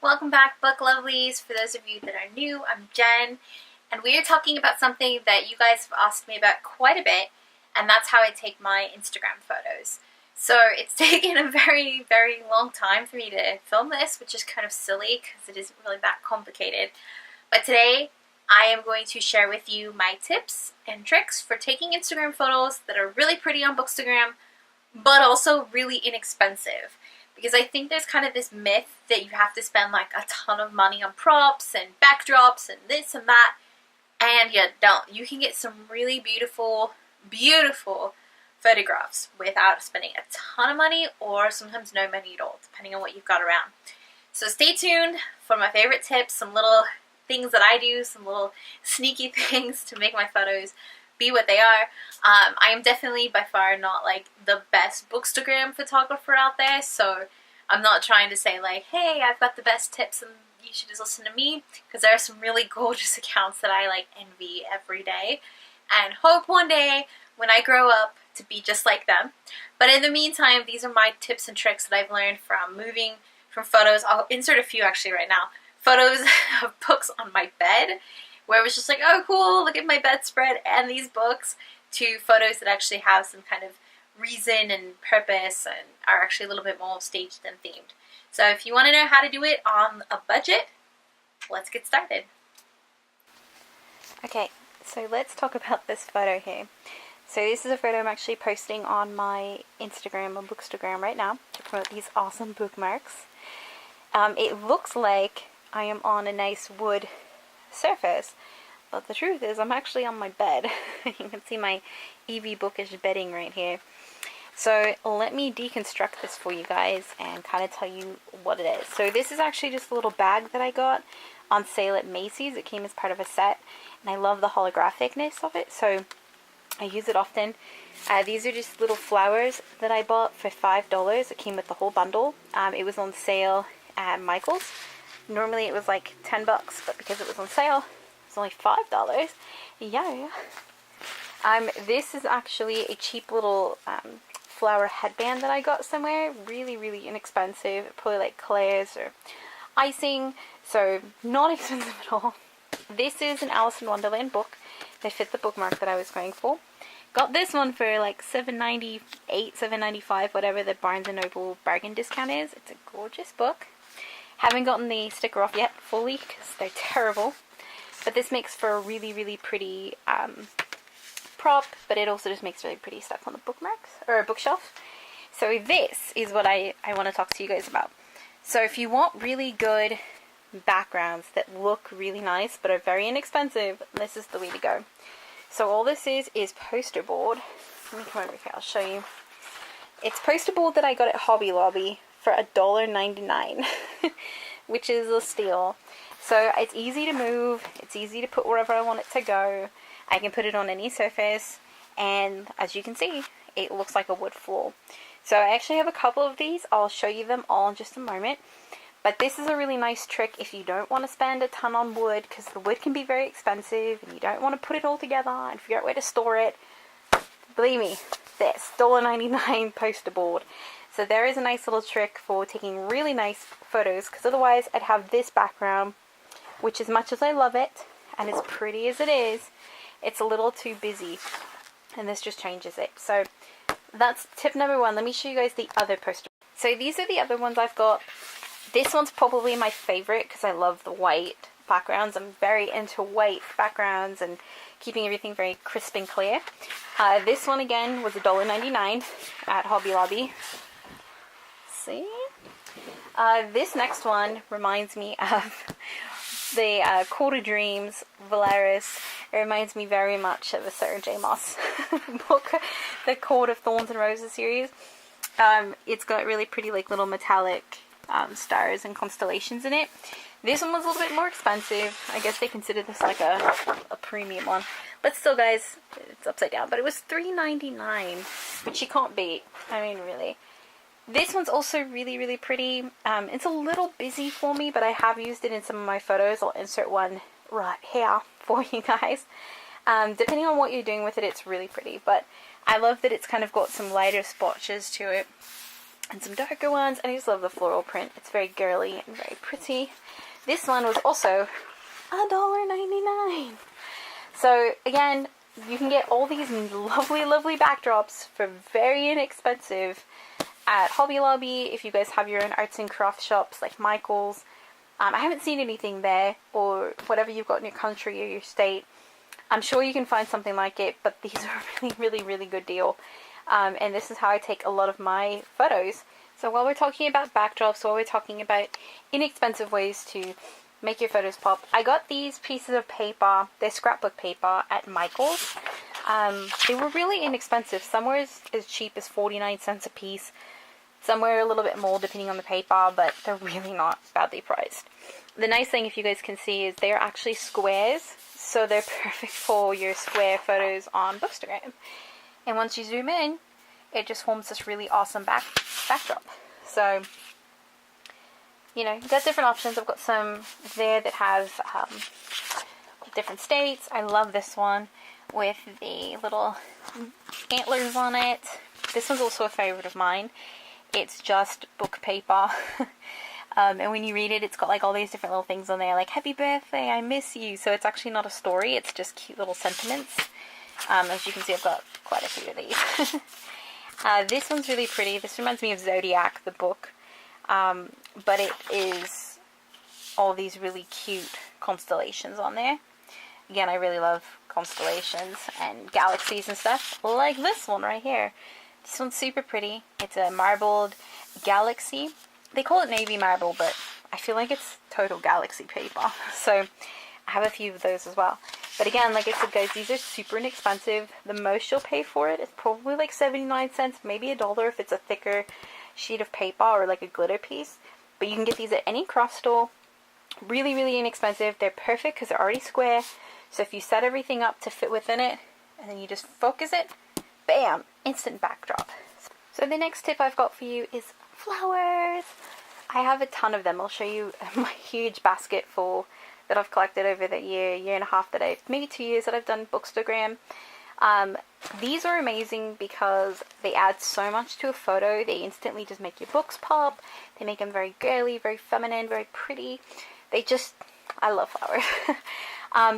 Welcome back, book lovelies. For those of you that are new, I'm Jen, and we are talking about something that you guys have asked me about quite a bit, and that's how I take my Instagram photos. So it's taken a very, very long time for me to film this, which is kind of silly because it isn't really that complicated. But today, I am going to share with you my tips and tricks for taking Instagram photos that are really pretty on Bookstagram, but also really inexpensive. Because I think there's kind of this myth that you have to spend like a ton of money on props and backdrops and this and that, and you don't. You can get some really beautiful, beautiful photographs without spending a ton of money or sometimes no money at all, depending on what you've got around. So stay tuned for my favorite tips, some little things that I do, some little sneaky things to make my photos be what they are. I am definitely by far not like the best Bookstagram photographer out there, so I'm not trying to say like, hey, I've got the best tips and you should just listen to me, because there are some really gorgeous accounts that I like envy every day and hope one day when I grow up to be just like them. But in the meantime, these are my tips and tricks that I've learned from moving from photos. I'll insert a few actually right now. Photos of books on my bed, where it was just like, oh cool, look at my bedspread and these books, to photos that actually have some kind of reason and purpose and are actually a little bit more staged and themed. So if you want to know how to do it on a budget, let's get started. Okay, so let's talk about this photo here. So this is a photo I'm actually posting on my Instagram, on Bookstagram right now, to promote these awesome bookmarks. It looks like I am on a nice wood surface, but the truth is I'm actually on my bed. You can see my EV Bookish bedding right here. So let me deconstruct this for you guys and kind of tell you what it is. So this is actually just a little bag that I got on sale at Macy's. It came as part of a set, and I love the holographicness of it, so I use it often. These are just little flowers that I bought for $5. It came with the whole bundle. It was on sale at Michael's. Normally it was like 10 bucks, but because it was on sale, it's only $5. Yeah. This is actually a cheap little flower headband that I got somewhere. Really, really inexpensive. Probably like Claire's or icing. So not expensive at all. This is an Alice in Wonderland book. They fit the bookmark that I was going for. Got this one for like $7.98, $7.95, whatever the Barnes & Noble bargain discount is. It's a gorgeous book. Haven't gotten the sticker off yet fully because they're terrible. But this makes for a really, really pretty prop, but it also just makes really pretty stuff on the bookmarks, or bookshelf. So this is what I want to talk to you guys about. So if you want really good backgrounds that look really nice but are very inexpensive, this is the way to go. So all this is poster board. Let me come over here, I'll show you. It's poster board that I got at Hobby Lobby for $1.99, which is a steal. So it's easy to move, it's easy to put wherever I want it to go. I can put it on any surface, and as you can see, it looks like a wood floor. So I actually have a couple of these. I'll show you them all in just a moment. But this is a really nice trick if you don't want to spend a ton on wood, because the wood can be very expensive and you don't want to put it all together and figure out where to store it. Believe me, this $1.99 poster board. So there is a nice little trick for taking really nice photos, because otherwise I'd have this background, which as much as I love it and as pretty as it is, it's a little too busy, and this just changes it. So that's tip number one. Let me show you guys the other poster. So these are the other ones I've got. This one's probably my favorite because I love the white backgrounds. I'm very into white backgrounds and keeping everything very crisp and clear. This one again was $1.99 at Hobby Lobby. See? This next one reminds me of the Court of Dreams, Valeris. It reminds me very much of a Sarah J. Maas book, the Court of Thorns and Roses series. It's got really pretty like little metallic stars and constellations in it. This one was a little bit more expensive. I guess they consider this like a premium one. But still, guys, it's upside down. But it was $3.99, which you can't beat. I mean, really. This one's also really, really pretty. It's a little busy for me, but I have used it in some of my photos. I'll insert one right here for you guys. Depending on what you're doing with it, it's really pretty. But I love that it's kind of got some lighter splotches to it. and some darker ones, and I just love the floral print. It's very girly and very pretty. This one was also $1.99. So again, you can get all these lovely, lovely backdrops for very inexpensive at Hobby Lobby. If you guys have your own arts and crafts shops like Michael's, I haven't seen anything there, or whatever you've got in your country or your state. I'm sure you can find something like it, but these are a really, really, really good deal. And this is how I take a lot of my photos. So while we're talking about backdrops, while we're talking about inexpensive ways to make your photos pop, I got these pieces of paper, they're scrapbook paper at Michael's. They were really inexpensive. Some were as cheap as 49 cents a piece. Some were a little bit more depending on the paper, but they're really not badly priced. The nice thing, if you guys can see, is they're actually squares, so they're perfect for your square photos on Bookstagram. And once you zoom in, it just forms this really awesome backdrop. So, you know, you've got different options. I've got some there that have different states. I love this one with the little antlers on it. This one's also a favorite of mine. It's just book paper. And when you read it, it's got like all these different little things on there, like happy birthday, I miss you. So it's actually not a story, it's just cute little sentiments. As you can see, I've got quite a few of these. This one's really pretty. This reminds me of Zodiac, the book. But it is all these really cute constellations on there. Again, I really love constellations and galaxies and stuff, like this one right here. This one's super pretty. It's a marbled galaxy. They call it navy marble, but I feel like it's total galaxy paper. So I have a few of those as well. But again, like I said, guys, these are super inexpensive. The most you'll pay for it is probably like 79 cents, maybe $1 if it's a thicker sheet of paper or like a glitter piece. But you can get these at any craft store. Really, really inexpensive. They're perfect because they're already square. So if you set everything up to fit within it, and then you just focus it, bam, instant backdrop. So the next tip I've got for you is flowers. I have a ton of them. I'll show you my huge basket full that I've collected over the year and a half maybe 2 years that I've done Bookstagram. These are amazing because they add so much to a photo. They instantly just make your books pop. They make them very girly, very feminine, very pretty. I love flowers.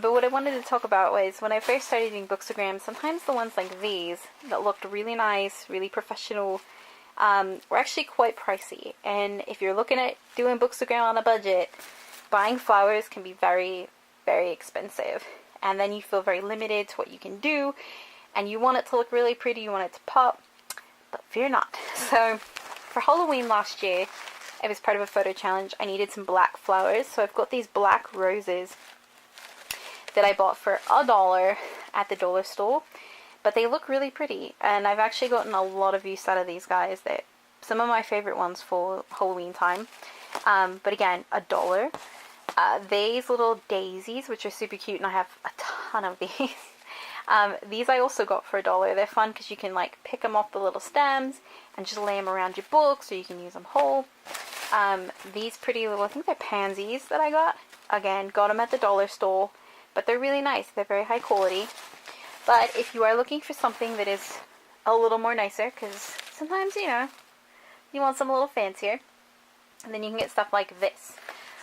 But what I wanted to talk about was when I first started doing Bookstagram, sometimes the ones like these that looked really nice, really professional, were actually quite pricey. And if you're looking at doing Bookstagram on a budget, buying flowers can be very, very expensive. And then you feel very limited to what you can do. And you want it to look really pretty, you want it to pop, but fear not. So for Halloween last year, it was part of a photo challenge. I needed some black flowers. So I've got these black roses that I bought for $1 at the dollar store. But they look really pretty, and I've actually gotten a lot of use out of these guys. They're some of my favorite ones for Halloween time. But again, $1. These little daisies, which are super cute, and I have a ton of these. These I also got for $1. They're fun because you can like pick them off the little stems and just lay them around your books, or you can use them whole. These pretty little, I think they're pansies that I got. Again, got them at the dollar store, but they're really nice. They're very high quality. But if you are looking for something that is a little more nicer, because sometimes, you know, you want some a little fancier, and then you can get stuff like this.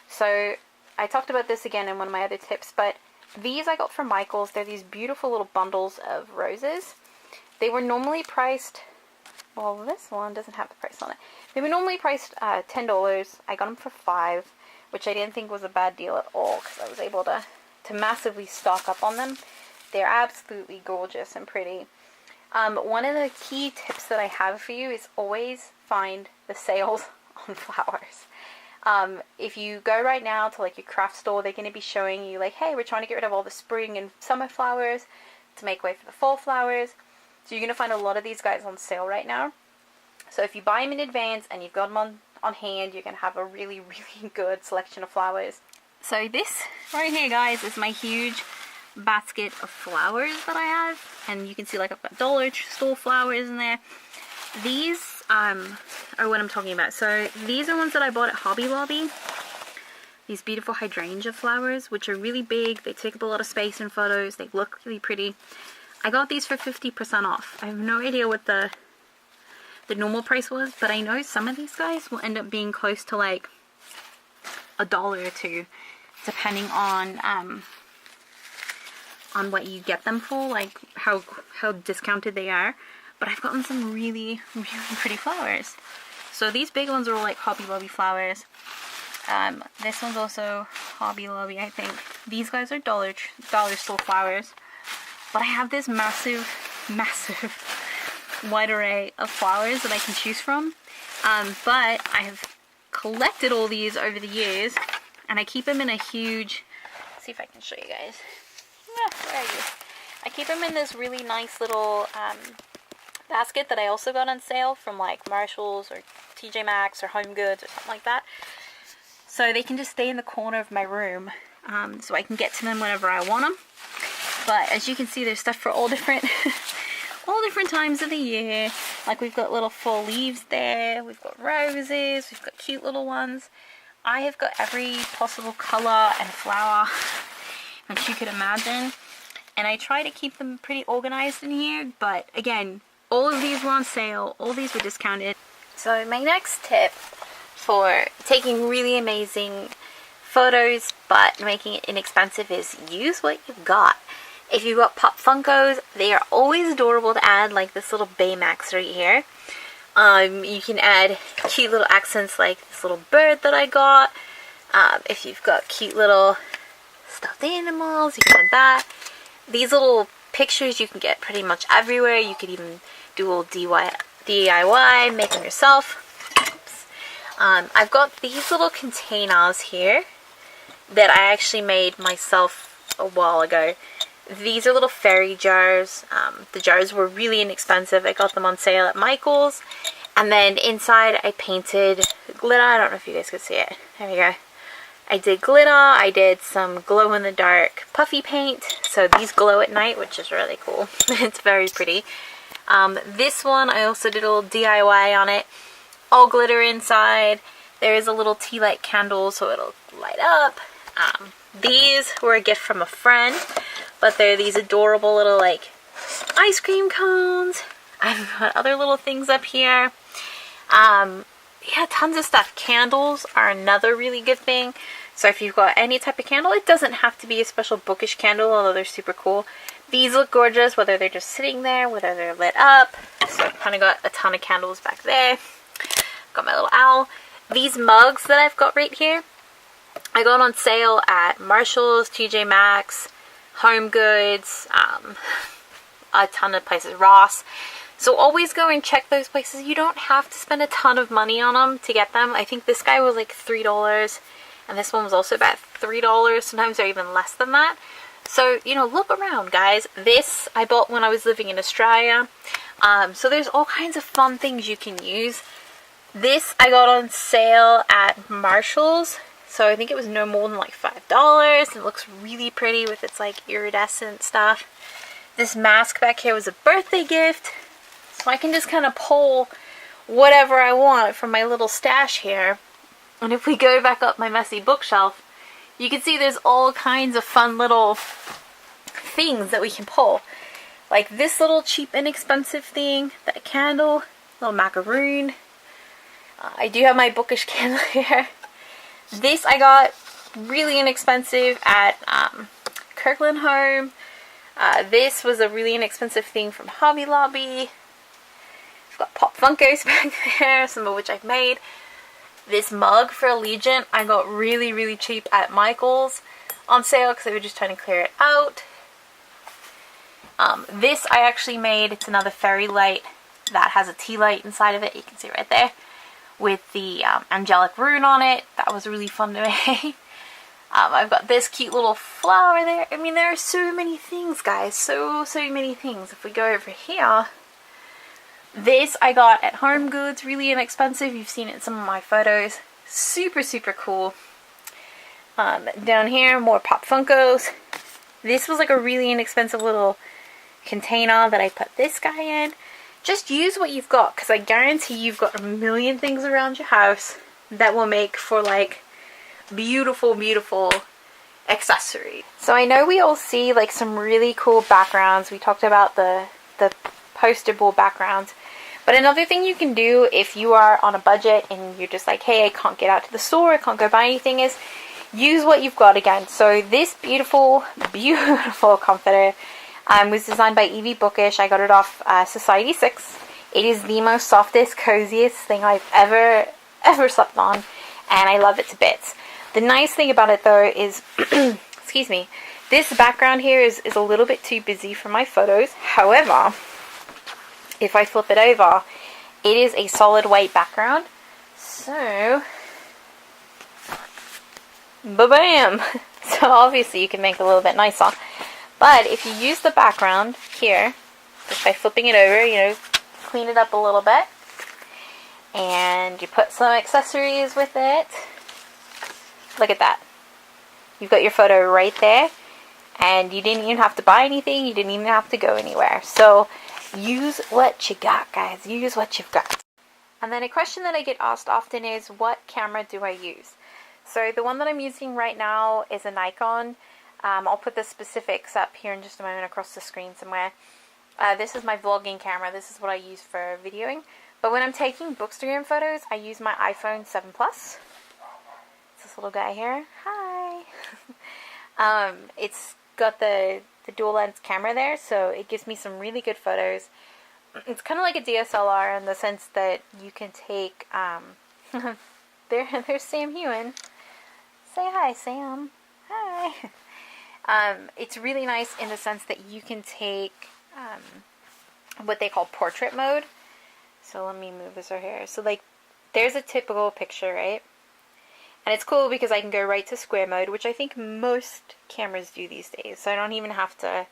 So I talked about this again in one of my other tips, but these I got from Michael's. They're these beautiful little bundles of roses. They were normally priced, well, this one doesn't have the price on it. They were normally priced $10. I got them for $5, which I didn't think was a bad deal at all, because I was able to massively stock up on them. They're absolutely gorgeous and pretty. One of the key tips that I have for you is always find the sales on flowers. If you go right now to like your craft store, they're going to be showing you like, hey, we're trying to get rid of all the spring and summer flowers to make way for the fall flowers. So you're going to find a lot of these guys on sale right now. So if you buy them in advance and you've got them on hand, you're going to have a really, really good selection of flowers. So this right here, guys, is my huge basket of flowers that I have. And you can see like I've got dollar store flowers in there. These are what I'm talking about. So these are ones that I bought at Hobby Lobby. These beautiful hydrangea flowers, which are really big. They take up a lot of space in photos. They look really pretty. I got these for 50% off. I have no idea what the the normal price was, but I know some of these guys will end up being close to like $1 or $2, depending on what you get them for, like how discounted they are. But I've gotten some really, really pretty flowers. So these big ones are all like Hobby Lobby flowers. This one's also Hobby Lobby, I think. These guys are dollar store flowers. But I have this massive wide array of flowers that I can choose from. But I have collected all these over the years, and I keep them in a huge, let's see if I can show you guys. Where are you? I keep them in this really nice little basket that I also got on sale from like Marshalls or TJ Maxx or Home Goods or something like that. So they can just stay in the corner of my room, so I can get to them whenever I want them. But as you can see, there's stuff for all different times of the year. Like we've got little fall leaves there, we've got roses, we've got cute little ones. I have got every possible color and flower that you could imagine. And I try to keep them pretty organized in here, but again, all of these were on sale, all these were discounted. So my next tip for taking really amazing photos but making it inexpensive is use what you've got. If you've got Pop Funkos, they are always adorable to add, like this little Baymax right here. You can add cute little accents like this little bird that I got. If you've got cute little stuffed animals, you can add that. These little pictures you can get pretty much everywhere. You could even do a little DIY, make them yourself. Oops. I've got these little containers here that I actually made myself a while ago. These are little fairy jars. The jars were really inexpensive. I got them on sale at Michael's. And then inside I painted glitter. I don't know if you guys could see it. There we go. I did glitter. I did some glow-in-the-dark puffy paint. So these glow at night, which is really cool. It's very pretty. This one, I also did a little DIY on it. All glitter inside. There is a little tea light candle, so it'll light up. These were a gift from a friend, but they're these adorable little like ice cream cones. I've got other little things up here. Yeah, tons of stuff. Candles are another really good thing. So if you've got any type of candle, it doesn't have to be a special Bookish candle, although they're super cool. These look gorgeous, whether they're just sitting there, whether they're lit up. So I've kind of got a ton of candles back there. Got my little owl. These mugs that I've got right here, I got on sale at Marshalls, TJ Maxx, Home Goods, a ton of places, Ross. So always go and check those places. You don't have to spend a ton of money on them to get them. I think this guy was like $3, and this one was also about $3. Sometimes they're even less than that. So, you know, look around, guys. This I bought when I was living in Australia. So there's all kinds of fun things you can use. This I got on sale at Marshalls. So I think it was no more than like $5. It looks really pretty with its like iridescent stuff. This mask back here was a birthday gift. So I can just kind of pull whatever I want from my little stash here. And if we go back up my messy bookshelf, you can see there's all kinds of fun little things that we can pull. Like this little cheap, inexpensive thing, that candle, little macaroon. I do have my Bookish candle here. This I got really inexpensive at Kirkland Home. This was a really inexpensive thing from Hobby Lobby. I've got Pop Funkos back there, some of which I've made. This mug for Allegiant I got really, really cheap at Michael's on sale because they were just trying to clear it out. This I actually made. It's another fairy light that has a tea light inside of it. You can see right there. With the angelic rune on it. That was really fun to make. I've got this cute little flower there. I mean, there are so many things, guys. So many things. If we go over here, this I got at Home Goods. Really inexpensive. You've seen it in some of my photos. Super, super cool. Down here, more Pop Funkos. This was like a really inexpensive little container that I put this guy in. Just use what you've got, because I guarantee you've got a million things around your house that will make for like beautiful, beautiful accessories. So I know we all see like some really cool backgrounds. We talked about the poster board backgrounds, But another thing you can do if you are on a budget and you're just like, hey, I can't get out to the store, I can't go buy anything, is use what you've got again. So this beautiful, beautiful comforter was designed by Bookish. I got it off Society 6. It is the most softest, coziest thing I've ever slept on, and I love it to bits. The nice thing about it though is, excuse me, this background here is a little bit too busy for my photos. However, if I flip it over, it is a solid white background. So, ba-bam! So obviously you can make it a little bit nicer. But if you use the background here, just by flipping it over, you know, clean it up a little bit, and you put some accessories with it. Look at that. You've got your photo right there, and you didn't even have to buy anything, you didn't even have to go anywhere. So use what you got, guys. Use what you've got. And then a question that I get asked often is, what camera do I use? So the one that I'm using right now is a Nikon. I'll put the specifics up here in just a moment across the screen somewhere. This is my vlogging camera. This is what I use for videoing. But when I'm taking Bookstagram photos, I use my iPhone 7 Plus. It's this little guy here. Hi! It's got the dual lens camera there, so it gives me some really good photos. It's kind of like a DSLR in the sense that you can take, there's Sam Hewen. Say hi, Sam. Hi. It's really nice in the sense that you can take what they call portrait mode. So let me move this right here. So like, there's a typical picture, right? And it's cool because I can go right to square mode, which I think most cameras do these days. So I don't even have to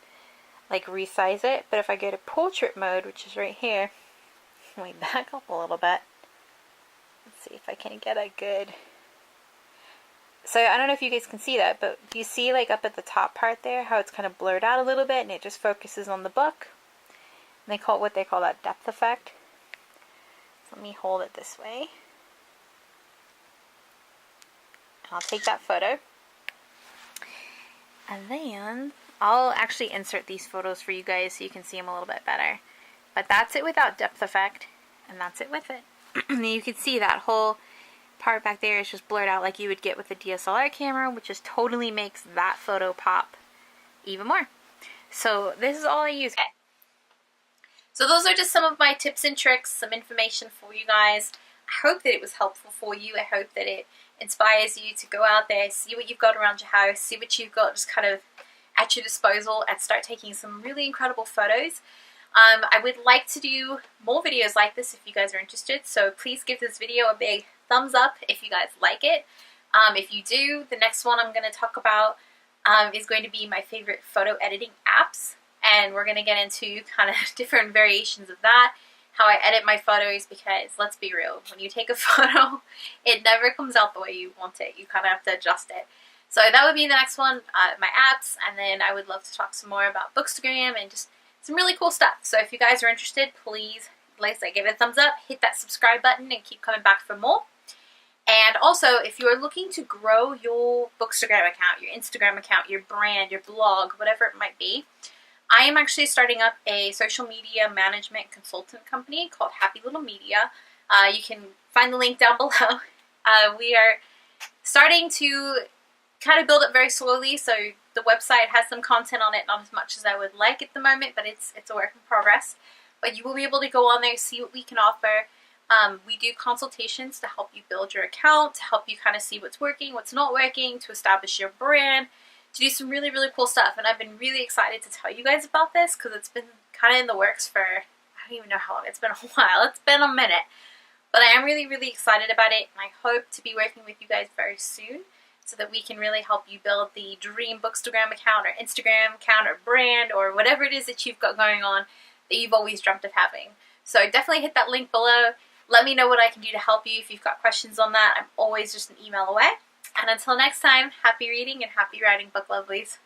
like resize it. But if I go to portrait mode, which is right here, let me back up a little bit. Let's see if I can get a good... So I don't know if you guys can see that, but you see like up at the top part there how it's kind of blurred out a little bit and it just focuses on the book. And they call it what they call that depth effect. So let me hold it this way. And I'll take that photo. And then I'll actually insert these photos for you guys so you can see them a little bit better. But that's it without depth effect, and that's it with it. And you can see that whole part back there is just blurred out like you would get with a DSLR camera, which just totally makes that photo pop even more. So this is all I use. Okay. So those are just some of my tips and tricks, some information for you guys. I hope that it was helpful for you. I hope that it inspires you to go out there, see what you've got around your house, see what you've got just kind of at your disposal, and start taking some really incredible photos. I would like to do more videos like this if you guys are interested, so please give this video a big thumbs up if you guys like it. If you do, the next one I'm going to talk about is going to be my favorite photo editing apps, and we're going to get into kind of different variations of that, how I edit my photos, because let's be real, when you take a photo, it never comes out the way you want it. You kind of have to adjust it. So that would be the next one, my apps, and then I would love to talk some more about Bookstagram and just some really cool stuff. So if you guys are interested, please, like I said, give it a thumbs up, hit that subscribe button, and keep coming back for more. And also, if you are looking to grow your Bookstagram account, your Instagram account, your brand, your blog, whatever it might be, I am actually starting up a social media management consultant company called Happy Lil Media. You can find the link down below. We are starting to kind of build it very slowly, so the website has some content on it, not as much as I would like at the moment, but it's a work in progress. But you will be able to go on there, see what we can offer. We do consultations to help you build your account, to help you kind of see what's working, what's not working, to establish your brand, to do some really, really cool stuff. And I've been really excited to tell you guys about this because it's been kind of in the works for, I don't even know how long, it's been a while, it's been a minute. But I am really, really excited about it, and I hope to be working with you guys very soon so that we can really help you build the dream Bookstagram account or Instagram account or brand or whatever it is that you've got going on that you've always dreamt of having. So definitely hit that link below. Let me know what I can do to help you if you've got questions on that. I'm always just an email away. And until next time, happy reading and happy writing, book lovelies.